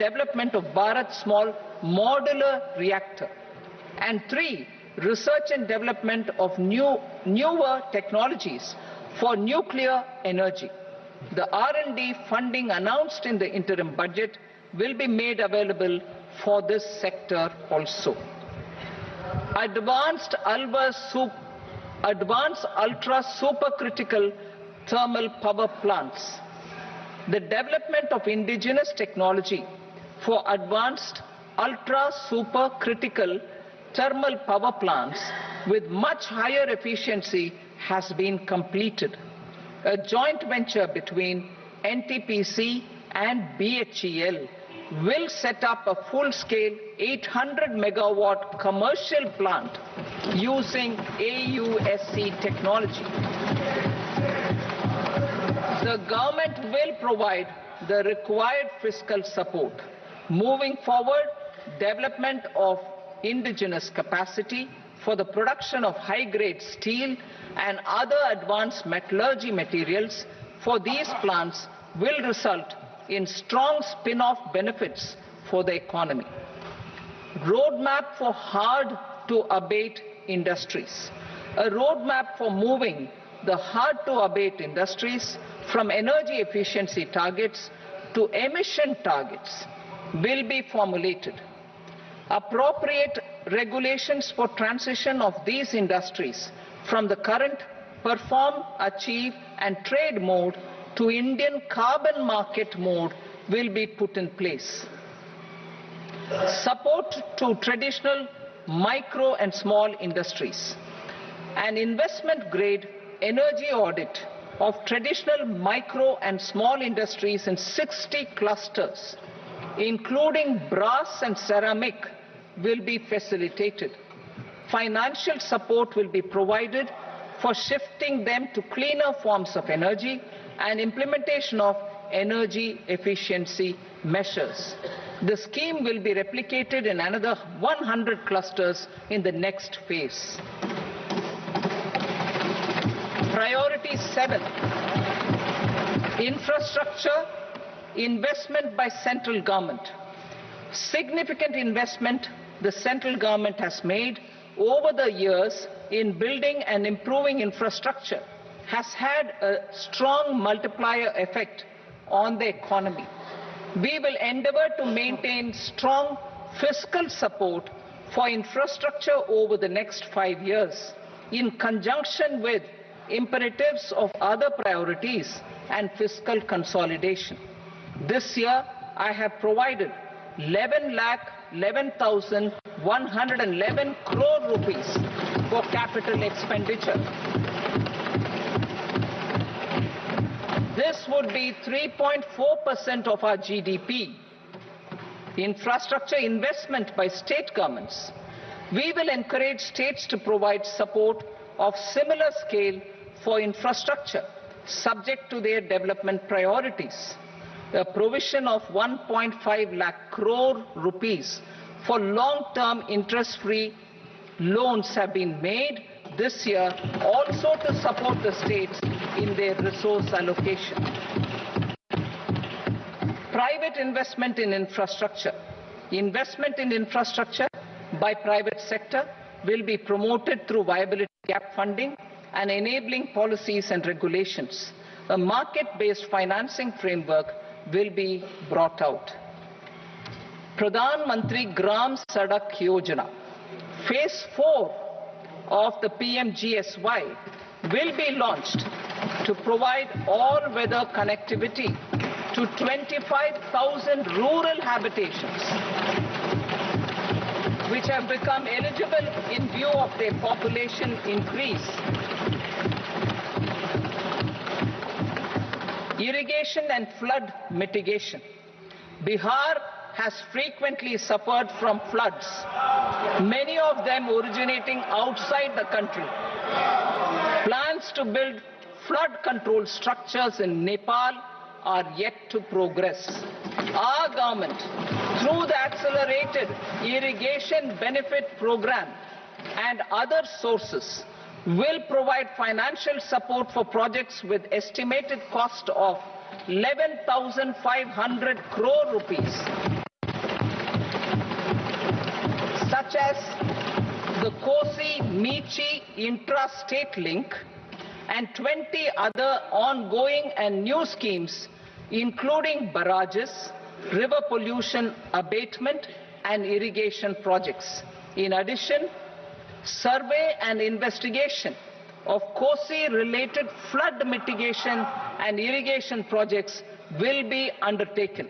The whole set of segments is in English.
development of Bharat Small Modular Reactor. And 3, research and development of newer technologies for nuclear energy. The R&D funding announced in the interim budget will be made available for this sector also. Advanced ultra supercritical thermal power plants. The development of indigenous technology for advanced ultra supercritical thermal power plants with much higher efficiency has been completed. A joint venture between NTPC and BHEL will set up a full-scale 800 megawatt commercial plant using AUSC technology. The government will provide the required fiscal support. Moving forward, development of indigenous capacity for the production of high-grade steel and other advanced metallurgy materials for these plants will result in strong spin-off benefits for the economy. Roadmap for hard-to-abate industries. A roadmap for moving the hard-to-abate industries from energy efficiency targets to emission targets will be formulated. Appropriate regulations for transition of these industries from the current perform, achieve and trade mode to Indian carbon market mode will be put in place. Support to traditional micro and small industries. An investment-grade energy audit of traditional micro and small industries in 60 clusters, including brass and ceramic, will be facilitated. Financial support will be provided for shifting them to cleaner forms of energy and implementation of energy efficiency measures. The scheme will be replicated in another 100 clusters in the next phase. Priority 7, infrastructure investment by central government. Significant investment the central government has made over the years in building and improving infrastructure has had a strong multiplier effect on the economy. We will endeavor to maintain strong fiscal support for infrastructure over the next 5 years in conjunction with imperatives of other priorities and fiscal consolidation. This year, I have provided 11,11,111 crore rupees for capital expenditure. This would be 3.4% of our GDP. Infrastructure investment by state governments. We will encourage states to provide support of similar scale for infrastructure, subject to their development priorities. The provision of 1.5 lakh crore rupees for long-term interest-free loans have been made this year also to support the states in their resource allocation. Private investment in infrastructure. Investment in infrastructure by private sector will be promoted through viability gap funding and enabling policies and regulations. A market-based financing framework will be brought out. Pradhan Mantri Gram Sadak Yojana. Phase 4 of the PMGSY will be launched to provide all-weather connectivity to 25,000 rural habitations, which have become eligible in view of their population increase. Irrigation and flood mitigation. Bihar has frequently suffered from floods, many of them originating outside the country. Plans to build flood control structures in Nepal are yet to progress. Our government, through the Accelerated Irrigation Benefit Program and other sources, will provide financial support for projects with estimated cost of 11,500 crore rupees Meechi intra-state link, and 20 other ongoing and new schemes, including barrages, river pollution abatement, and irrigation projects. In addition, survey and investigation of Kosi-related flood mitigation and irrigation projects will be undertaken.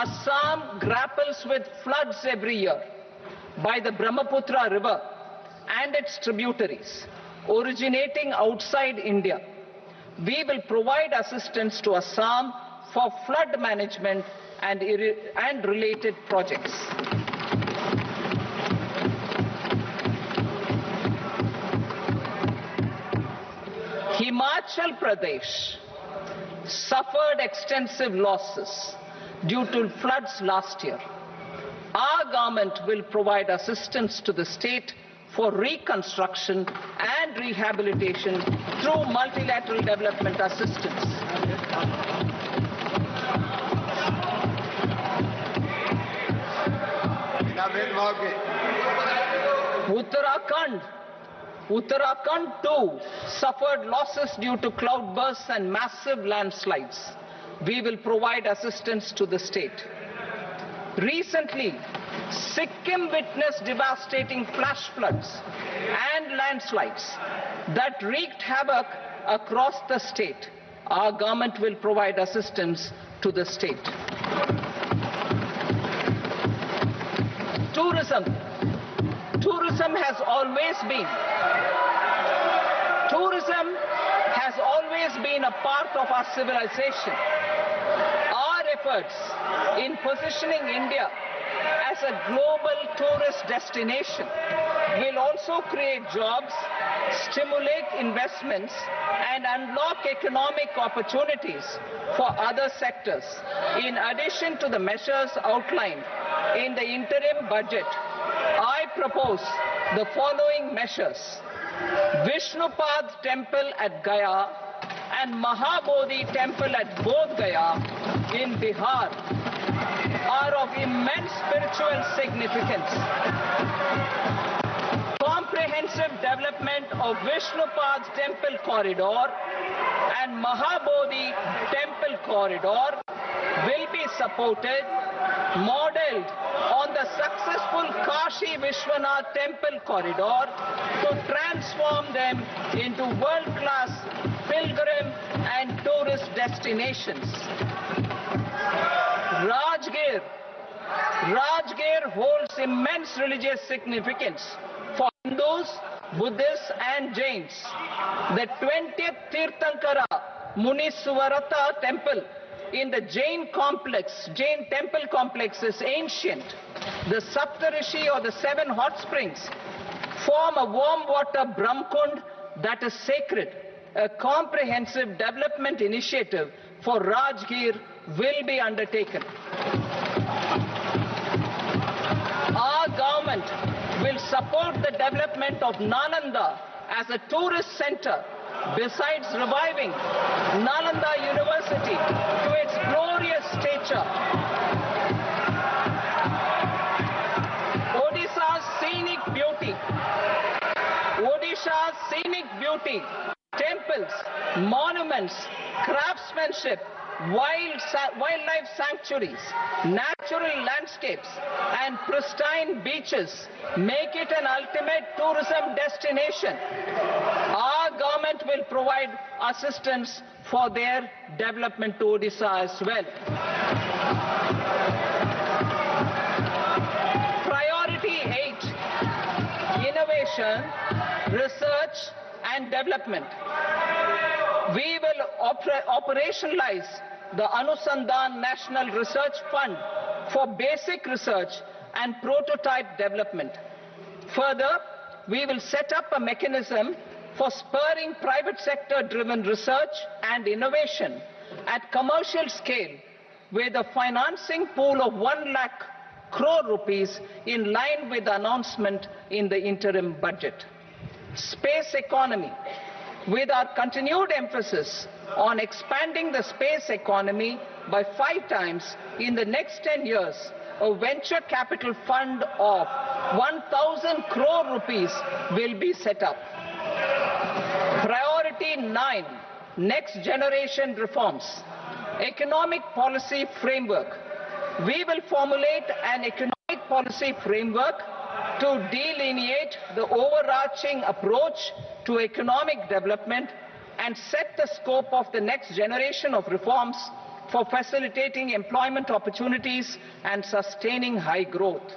Assam grapples with floods every year by the Brahmaputra River and its tributaries originating outside India. We will provide assistance to Assam for flood management and related projects. Himachal Pradesh suffered extensive losses due to floods last year. Our government will provide assistance to the state for reconstruction and rehabilitation through multilateral development assistance. Uttarakhand too suffered losses due to cloudbursts and massive landslides. We will provide assistance to the state. Recently, Sikkim witnessed devastating flash floods and landslides that wreaked havoc across the state. Our government will provide assistance to the state. Tourism has always been a part of our civilization. Our efforts in positioning India as a global tourist destination will also create jobs, stimulate investments, and unlock economic opportunities for other sectors. In addition to the measures outlined in the interim budget, I propose the following measures. Vishnupad Temple at Gaya and Mahabodhi Temple at Bodh Gaya in Bihar are of immense spiritual significance. Comprehensive development of Vishnupad's Temple Corridor and Mahabodhi Temple Corridor will be supported, modeled on the successful Kashi Vishwanath Temple Corridor to transform them into world-class pilgrim and tourist destinations. Rajgir holds immense religious significance for Hindus, Buddhists and Jains. The 20th Tirthankara Muniswarata Temple in the Jain temple complex is ancient. The Saptarishi or the 7 hot springs form a warm water Brahmkund that is sacred. A comprehensive development initiative for Rajgir will be undertaken. Our government will support the development of Nalanda as a tourist center, besides reviving Nalanda University to its glorious stature. Odisha's scenic beauty, temples, monuments, craftsmanship, wildlife sanctuaries, natural landscapes, and pristine beaches make it an ultimate tourism destination. Our government will provide assistance for their development to Odisha as well. Priority 8, innovation, research and development. We will operationalize the Anusandhan National Research Fund for basic research and prototype development. Further, we will set up a mechanism for spurring private sector-driven research and innovation at commercial scale with a financing pool of 1 lakh crore rupees in line with the announcement in the interim budget. Space economy. With our continued emphasis on expanding the space economy by 5 times in the next 10 years, a venture capital fund of 1,000 crore rupees will be set up. Priority 9, next generation reforms. Economic policy framework. We will formulate an economic policy framework to delineate the overarching approach to economic development and set the scope of the next generation of reforms for facilitating employment opportunities and sustaining high growth.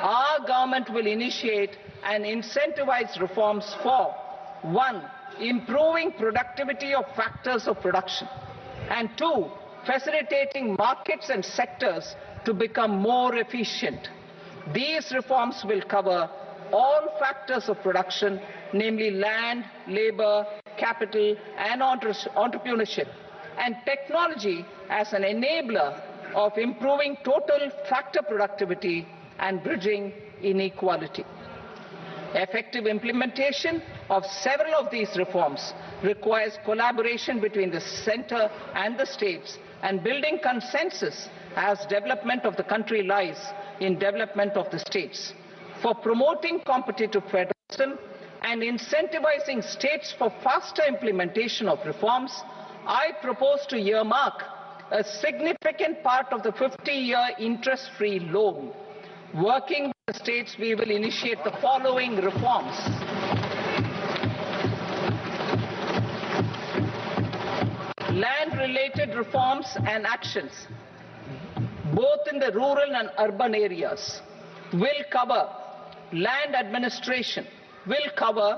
Our government will initiate and incentivize reforms for 1. Improving productivity of factors of production, and 2. Facilitating markets and sectors to become more efficient. These reforms will cover all factors of production, namely land, labor, capital, and entrepreneurship, and technology as an enabler of improving total factor productivity and bridging inequality. Effective implementation of several of these reforms requires collaboration between the center and the states, and building consensus as development of the country lies in development of the states. For promoting competitive federalism and incentivizing states for faster implementation of reforms, I propose to earmark a significant part of the 50-year interest-free loan. Working with the states, we will initiate the following reforms. Land-related reforms and actions, both in the rural and urban areas, will cover land administration, will cover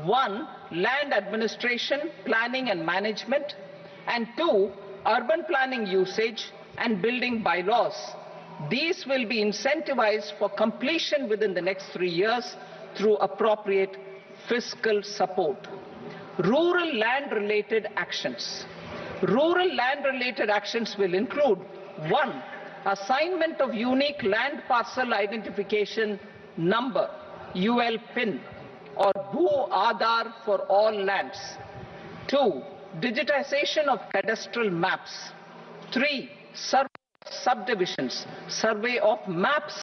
1. Land administration, planning and management, and 2. Urban planning usage and building bylaws. These will be incentivized for completion within the next 3 years through appropriate fiscal support. Rural land-related actions. Rural land-related actions will include 1. Assignment of unique land parcel identification number, UL PIN, or Bhu Aadhaar for all lands. 2. Digitization of cadastral maps. 3. Survey of subdivisions, survey of maps